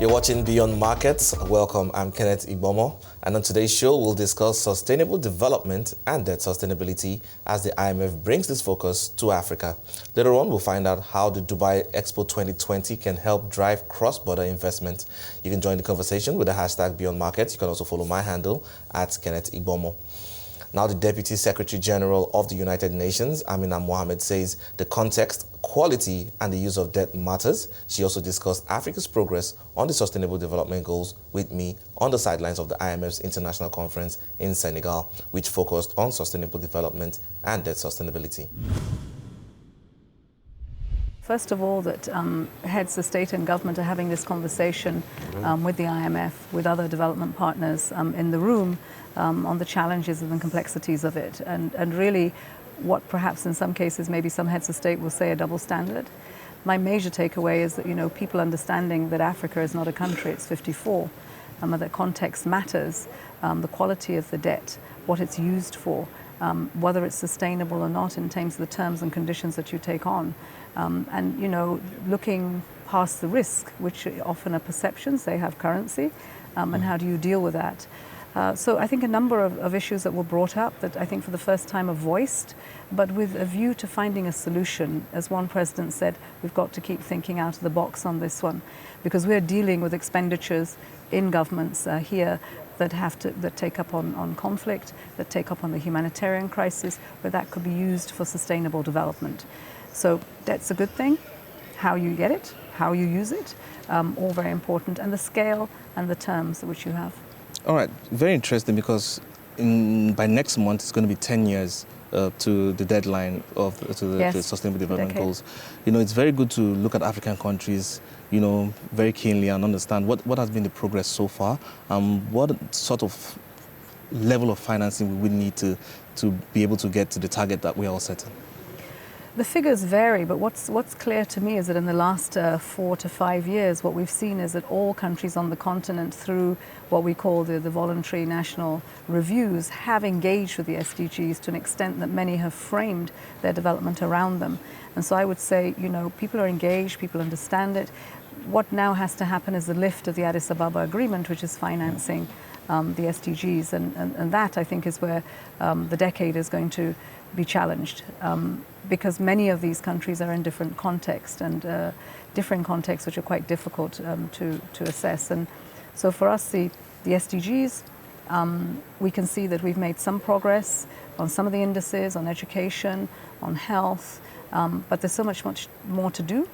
You're watching Beyond Markets. Welcome, I'm Kenneth Igbomor, and on today's show we'll discuss sustainable development and debt sustainability as the IMF brings this focus to Africa. Later on, we'll find out how the Dubai Expo 2020 can help drive cross-border investment. You can join the conversation with the hashtag Beyond Markets. You can also follow my handle at Kenneth Igbomor. Now, the Deputy Secretary General of the United Nations, Amina Mohammed, says the context, quality, and the use of debt matters. She also discussed Africa's progress on the Sustainable Development Goals with me on the sidelines of the IMF's International Conference in Senegal, which focused on sustainable development and debt sustainability. First of all, that heads of state and government are having this conversation with the IMF, with other development partners in the room on the challenges and the complexities of it. And really, what perhaps in some cases maybe some heads of state will say a double standard. My major takeaway is that, people understanding that Africa is not a country, it's 54, and that context matters, the quality of the debt, what it's used for, whether it's sustainable or not in terms of the terms and conditions that you take on. And looking past the risk, which often are perceptions, they have currency, and how do you deal with that? So I think a number of issues that were brought up that I think for the first time are voiced, but with a view to finding a solution. As one president said, we've got to keep thinking out of the box on this one, because we're dealing with expenditures in governments here that take up on conflict, that take up on the humanitarian crisis, where that could be used for sustainable development. So that's a good thing. How you get it, how you use it, all very important, and the scale and the terms which you have. All right, very interesting, because by next month it's going to be 10 years to the deadline of the Sustainable Development Goals. It's very good to look at African countries, very keenly and understand what has been the progress so far, what sort of level of financing we would need to be able to get to the target that we are all setting. The figures vary, but what's clear to me is that in the last 4 to 5 years, what we've seen is that all countries on the continent, through what we call the voluntary national reviews, have engaged with the SDGs to an extent that many have framed their development around them. And so I would say, people are engaged, people understand it. What now has to happen is the lift of the Addis Ababa Agreement, which is financing the SDGs, and that, I think, is where the decade is going to be challenged, because many of these countries are in different contexts, and different contexts which are quite difficult to assess. And so for us, the SDGs, we can see that we've made some progress on some of the indices, on education, on health, but there's so much more to do.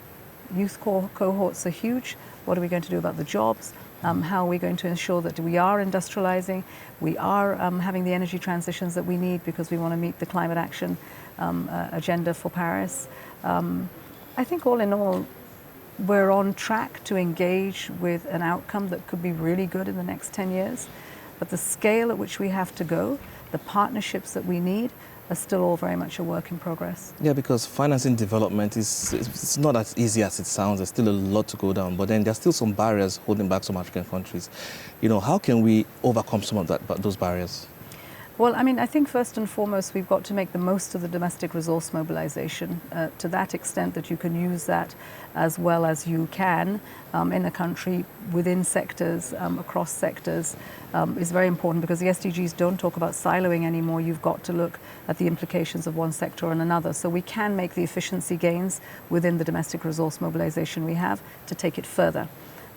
Youth cohorts are huge. What are we going to do about the jobs? How are we going to ensure that we are industrializing, we are having the energy transitions that we need because we want to meet the climate action agenda for Paris? I think all in all, we're on track to engage with an outcome that could be really good in the next 10 years. But the scale at which we have to go, the partnerships that we need, are still all very much a work in progress. Yeah, because financing development it's not as easy as it sounds. There's still a lot to go down, but then there's still some barriers holding back some African countries. How can we overcome some of those barriers? Well, I think first and foremost, we've got to make the most of the domestic resource mobilization to that extent that you can use that as well as you can in a country, within sectors, across sectors, is very important, because the SDGs don't talk about siloing anymore. You've got to look at the implications of one sector and another. So we can make the efficiency gains within the domestic resource mobilization we have to take it further.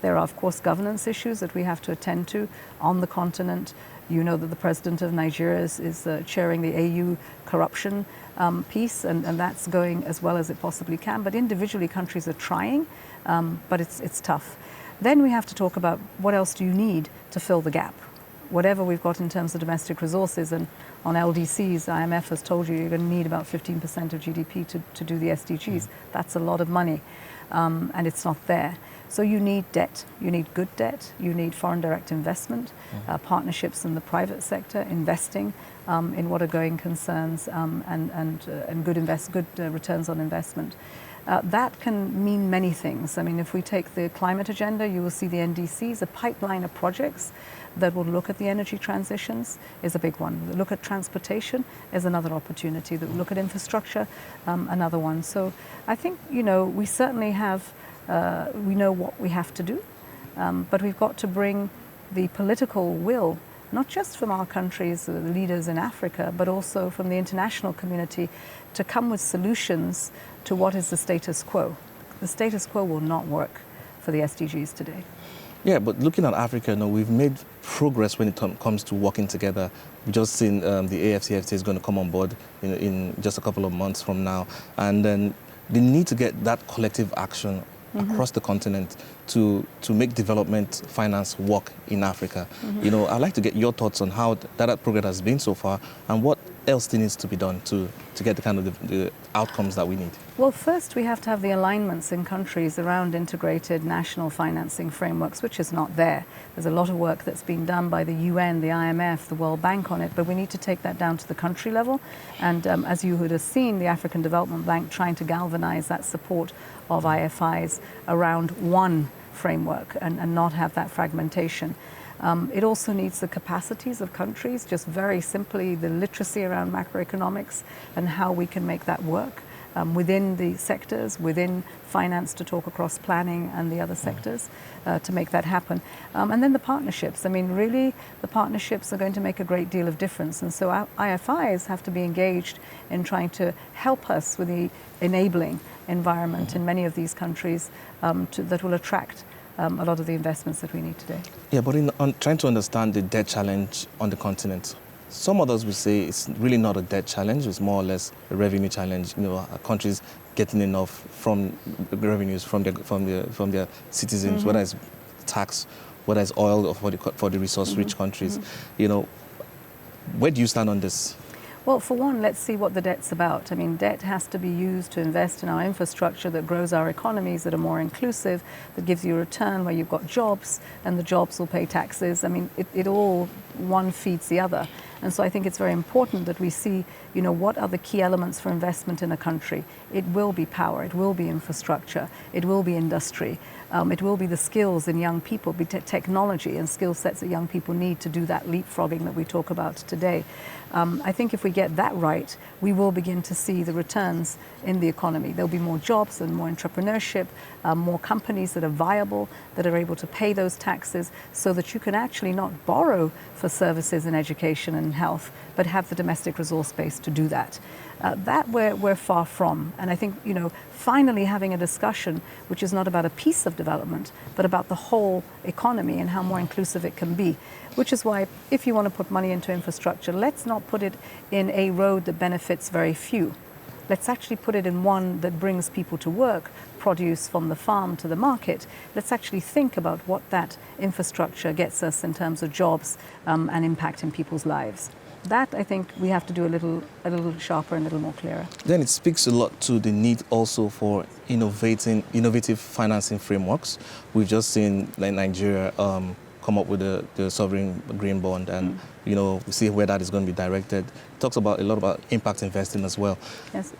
There are, of course, governance issues that we have to attend to on the continent. You know that the president of Nigeria is chairing the AU corruption piece, and that's going as well as it possibly can. But individually, countries are trying, but it's tough. Then we have to talk about what else do you need to fill the gap. Whatever we've got in terms of domestic resources, and on LDCs, IMF has told you're going to need about 15% of GDP to do the SDGs. That's a lot of money, and it's not there. So you need debt, you need good debt, you need foreign direct investment, partnerships in the private sector, investing in what are going concerns, and good returns on investment. That can mean many things. If we take the climate agenda, you will see the NDCs, a pipeline of projects that will look at the energy transitions is a big one. Look at transportation is another opportunity. Look at infrastructure, another one. So I think, we certainly have, we know what we have to do. But we've got to bring the political will, not just from our countries, the leaders in Africa, but also from the international community, to come with solutions to what is the status quo. The status quo will not work for the SDGs today. Yeah, but looking at Africa, we've made progress when it comes to working together. We've just seen the AFCFTA is going to come on board in just a couple of months from now. And then they need to get that collective action across the continent to make development finance work in Africa. I'd like to get your thoughts on how that progress has been so far and what else needs to be done to get the kind of the outcomes that we need. Well, first we have to have the alignments in countries around integrated national financing frameworks, which is not there. There's a lot of work that's been done by the UN, the IMF, the World Bank on it, but we need to take that down to the country level. And as you would have seen, the African Development Bank trying to galvanize that support of IFIs around one framework and not have that fragmentation. It also needs the capacities of countries, just very simply the literacy around macroeconomics and how we can make that work within the sectors, within finance, to talk across planning and the other sectors to make that happen. And then the partnerships. I mean, really, the partnerships are going to make a great deal of difference. And so our IFIs have to be engaged in trying to help us with the enabling environment in many of these countries that will attract a lot of the investments that we need today. Yeah, but on trying to understand the debt challenge on the continent, some others will say it's really not a debt challenge, it's more or less a revenue challenge. Countries getting enough from the revenues from their citizens, whether it's tax, whether it's oil, or for the resource-rich countries. Where do you stand on this? Well, for one, let's see what the debt's about. I mean, debt has to be used to invest in our infrastructure that grows our economies, that are more inclusive, that gives you a return where you've got jobs, and the jobs will pay taxes. I mean, it all, one feeds the other. And so I think it's very important that we see, what are the key elements for investment in a country. It will be power, it will be infrastructure, it will be industry, it will be the skills in young people, be technology and skill sets that young people need to do that leapfrogging that we talk about today. I think if we get that right, we will begin to see the returns in the economy. There'll be more jobs and more entrepreneurship, more companies that are viable, that are able to pay those taxes, so that you can actually not borrow for services in education and health, but have the domestic resource base to do that. That we're far from. And I think, finally having a discussion which is not about a piece of development, but about the whole economy and how more inclusive it can be. Which is why, if you want to put money into infrastructure, let's not put it in a road that benefits very few. Let's actually put it in one that brings people to work, produce from the farm to the market. Let's actually think about what that infrastructure gets us in terms of jobs and impact in people's lives. That, I think, we have to do a little sharper and a little more clearer. Then it speaks a lot to the need also for innovative financing frameworks. We've just seen Nigeria come up with the sovereign green bond, and we see where that is going to be directed. It talks about a lot about impact investing as well. Yes.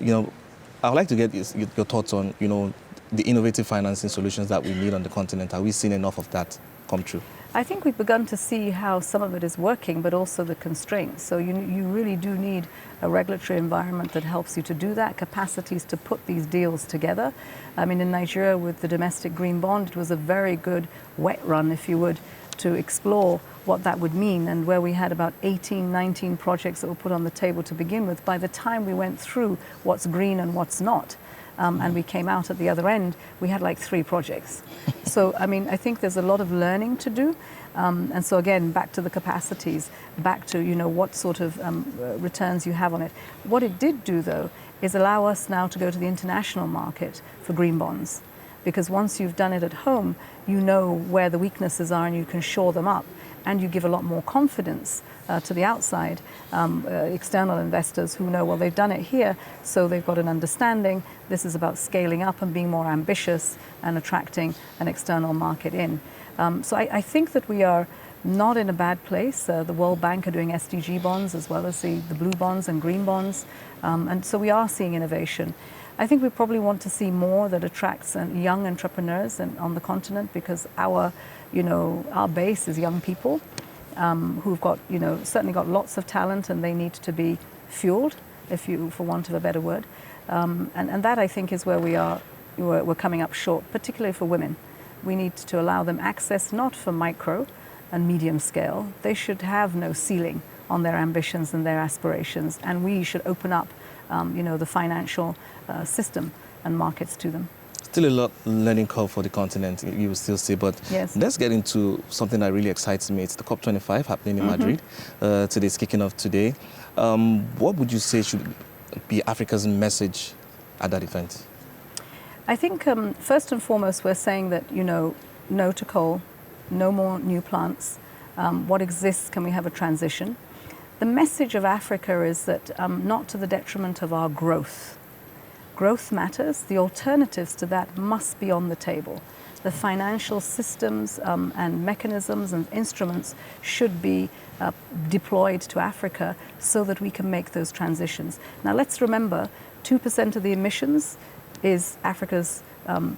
I would like to get your thoughts on the innovative financing solutions that we need on the continent. Are we seeing enough of that come true? I think we've begun to see how some of it is working, but also the constraints. So you really do need a regulatory environment that helps you to do that, capacities to put these deals together. I mean, in Nigeria with the domestic green bond, it was a very good wet run, if you would, to explore what that would mean, and where we had about 18, 19 projects that were put on the table to begin with. By the time we went through what's green and what's not, and we came out at the other end, we had like 3 projects. So, I mean, I think there's a lot of learning to do. And so again, back to the capacities, back to, what sort of returns you have on it. What it did do, though, is allow us now to go to the international market for green bonds. Because once you've done it at home, you know where the weaknesses are and you can shore them up. And you give a lot more confidence to the outside external investors who know, well, they've done it here, so they've got an understanding. This is about scaling up and being more ambitious and attracting an external market in. So I think that we are not in a bad place. The World Bank are doing SDG bonds as well as the blue bonds and green bonds. And so we are seeing innovation. I think we probably want to see more that attracts young entrepreneurs on the continent, because our base is young people who've got, certainly got lots of talent, and they need to be fueled, for want of a better word. And that, I think, is where we're coming up short, particularly for women. We need to allow them access not for micro and medium scale. They should have no ceiling on their ambitions and their aspirations, and we should open up the financial system and markets to them. Still a lot learning curve for the continent, you will still say, but yes. Let's get into something that really excites me. It's the COP25 happening in Madrid. Today's kicking off today. What would you say should be Africa's message at that event? I think first and foremost, we're saying that, no to coal, no more new plants. What exists, can we have a transition? The message of Africa is that not to the detriment of our growth. Growth matters. The alternatives to that must be on the table. The financial systems and mechanisms and instruments should be deployed to Africa so that we can make those transitions. Now let's remember, 2% of the emissions is Africa's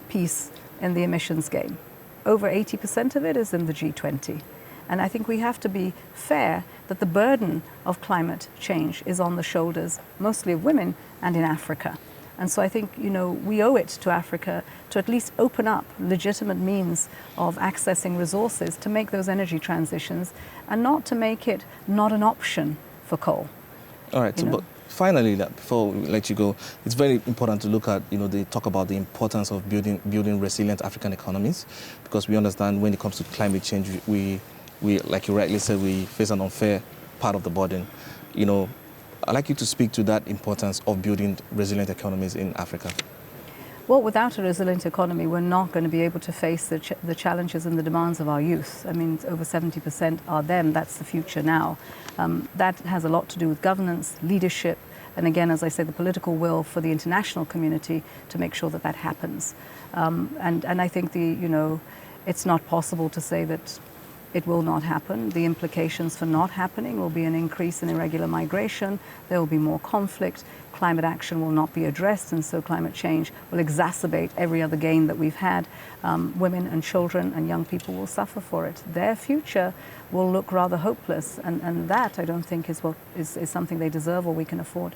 piece in the emissions game. Over 80% of it is in the G20. And I think we have to be fair that the burden of climate change is on the shoulders, mostly of women, and in Africa. And so I think, we owe it to Africa to at least open up legitimate means of accessing resources to make those energy transitions and not to make it not an option for coal. All right, but finally, before we let you go, it's very important to look at, they talk about the importance of building resilient African economies, because we understand when it comes to climate change, we like you rightly said, we face an unfair part of the burden. I'd like you to speak to that importance of building resilient economies in Africa. Well, without a resilient economy, we're not going to be able to face the challenges and the demands of our youth. I mean, over 70% are them. That's the future now. That has a lot to do with governance, leadership, and again, as I say, the political will for the international community to make sure that that happens. And I think it's not possible to say that it will not happen. The implications for not happening will be an increase in irregular migration. There will be more conflict. Climate action will not be addressed, and so climate change will exacerbate every other gain that we've had. Women and children and young people will suffer for it. Their future will look rather hopeless, and that I don't think is something they deserve or we can afford.